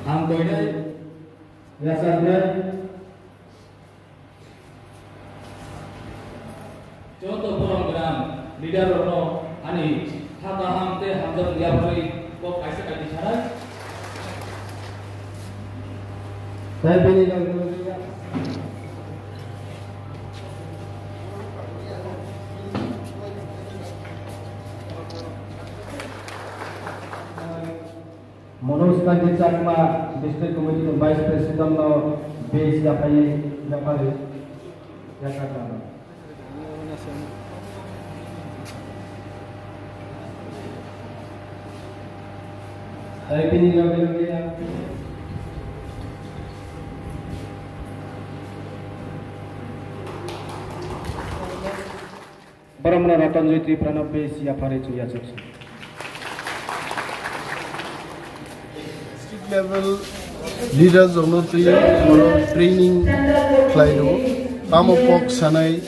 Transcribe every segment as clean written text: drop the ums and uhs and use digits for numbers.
Angkoinai biasanya contoh program leader rono ani hata hamte hamzat dia beri kok kaisa kadi cara saya pilih yang kedua Manoj Kanji Chakma District Committee Vice President no base dapai Jakarta. Hari ini lagi Baramana Ratan Jyoti Pranab base yapare chuya chaksu. Level leaders of the training claido tamo pok sanai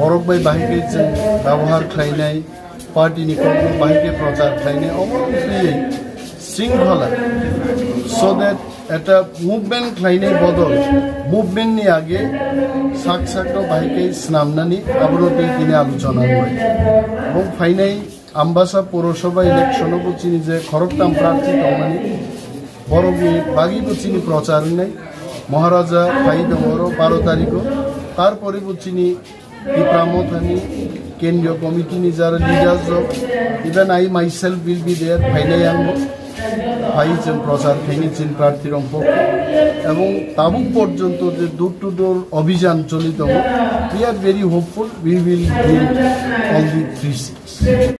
borok by bahike jeng ব্যবহার খাইনাই party ni kokno bahike prochar khainai obviously শৃঙ্খলা so that eta movement khainai bodol movement ni age sak sakro bahike snamnani abroti tini আলোচনা হয় এবং ফাইনাই আমবাসা পৌরসভা election বুচিনি যে খরকতাম প্রার্থী তমানি বড় বাগি বুচিনি প্রচার নাই মহারাজা ফাই দমর 12 তারিখ তারপরে বুচিনি ইপ্রামথানি কেন্দ্রীয় কমিটি নি যারা leaders even I myself will be there ফাইনাই আম ফাই যে প্রচার খাইনি চিন প্রার্থীর পক্ষে এবং তাবুক পর্যন্ত যে ডোর টু ডোর অভিযান চলিত we are very hopeful we will build all the 3 seats